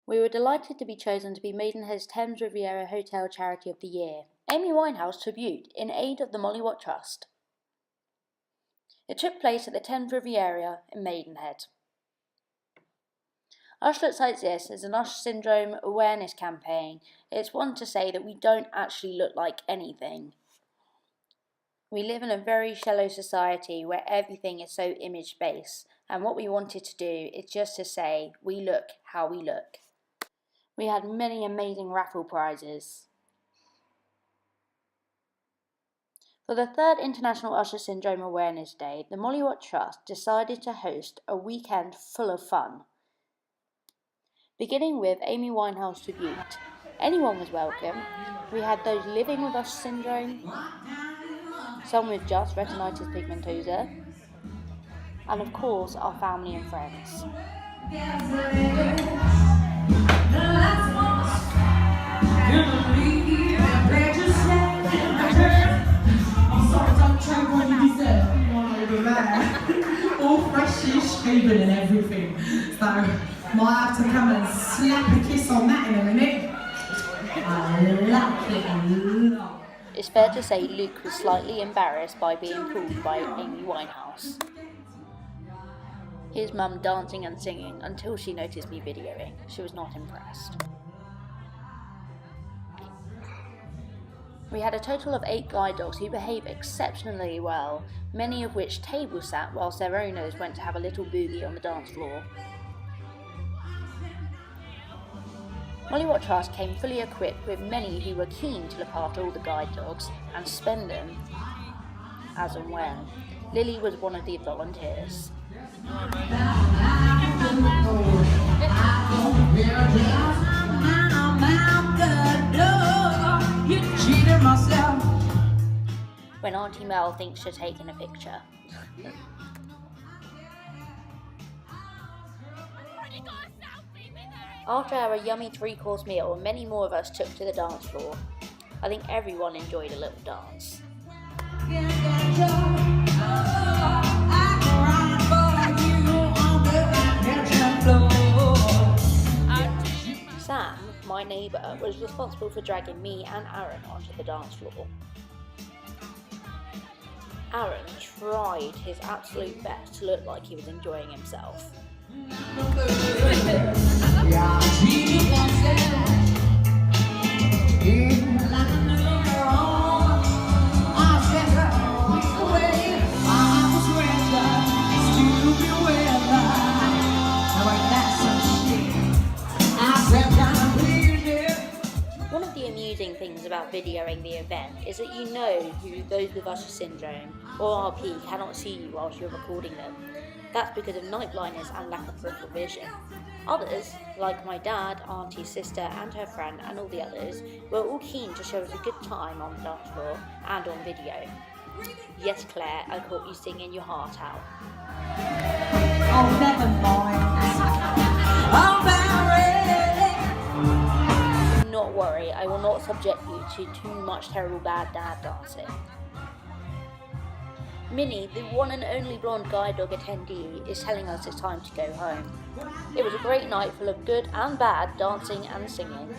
We were delighted to be chosen to be Maidenhead's Thames Riviera Hotel Charity of the Year, Amy Winehouse Tribute, in aid of the Molly Watt Trust. It took place at the Thames Riviera in Maidenhead. Usher Sites This is an Usher Syndrome awareness campaign. It's one to say that we don't actually look like anything. We live in a very shallow society where everything is so image-based, and what we wanted to do is just to say we look how we look. We had many amazing raffle prizes. For the third International Usher Syndrome Awareness Day, the Molly Watt Trust decided to host a weekend full of fun. Beginning with Amy Winehouse Tribute. Anyone was welcome. We had those living with Usher Syndrome, some with just retinitis pigmentosa, and of course our family and friends. All freshly shaven and everything. So might have to come and slap a kiss on that in a minute. I like it a lot. It's fair to say Luke was slightly embarrassed by being pulled by Amy Winehouse. His mum dancing and singing until she noticed me videoing. She was not impressed. We had a total of 8 guide dogs who behaved exceptionally well, many of which table sat whilst their owners went to have a little boogie on the dance floor. Molly Watt Trust came fully equipped with many who were keen to look after all the guide dogs and spend them as and when. Lily was one of the volunteers. When Auntie Mel thinks you're taking a picture. After our yummy 3-course meal, many more of us took to the dance floor. I think everyone enjoyed a little dance. Sam, my neighbour, was responsible for dragging me and Aaron onto the dance floor. Aaron tried his absolute best to look like he was enjoying himself. One of the amusing things about videoing the event is that you know who those with Usher Syndrome or RP cannot see you whilst you're recording them. That's because of night blindness and lack of peripheral vision. Others, like my dad, auntie, sister and her friend and all the others, were all keen to show us a good time on the dance floor and on video. Yes, Claire, I caught you singing your heart out. Oh, never mind. Do not worry, I will not subject you to too much terrible bad dad dancing. Minnie, the one and only blonde guide dog attendee, is telling us it's time to go home. It was a great night full of good and bad dancing and singing.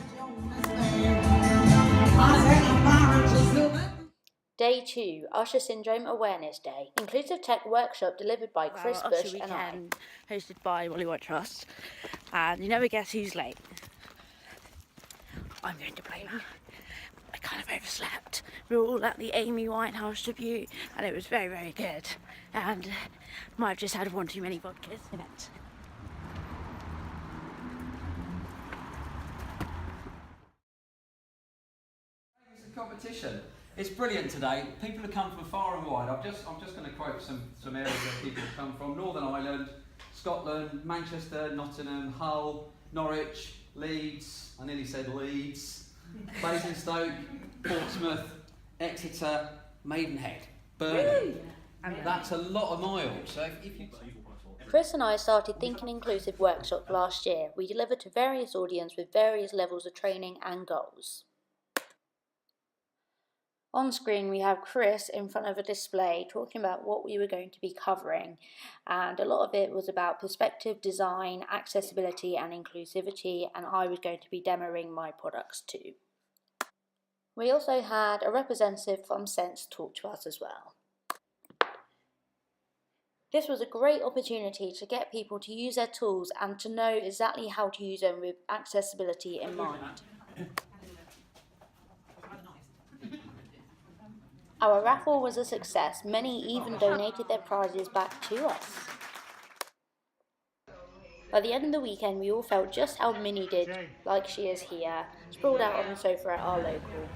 Day 2, Usher Syndrome Awareness Day. Inclusive Tech Workshop delivered by Chris Bush and I. Hosted by Molly Watt Trust. And you never guess who's late. I'm going to blame her. I kind of overslept. We were all at the Amy Winehouse Tribute and it was very, very good. And might have just had one too many vodkas in it. It's a competition. It's brilliant today. People have come from far and wide. I'm just going to quote some areas that people have come from: Northern Ireland, Scotland, Manchester, Nottingham, Hull, Norwich, Leeds. I nearly said Leeds. Basingstoke, Portsmouth, Exeter, Maidenhead, Burnham. That's a lot of miles. So if you... Chris and I started Thinking Inclusive workshop last year. We delivered to various audiences with various levels of training and goals. On screen we have Chris in front of a display talking about what we were going to be covering, and a lot of it was about perspective, design, accessibility and inclusivity, and I was going to be demoing my products too. We also had a representative from Sense talk to us as well. This was a great opportunity to get people to use their tools and to know exactly how to use them with accessibility in mind. Our raffle was a success. Many even donated their prizes back to us. By the end of the weekend, we all felt just how Minnie did, like she is here, sprawled out on the sofa at our local.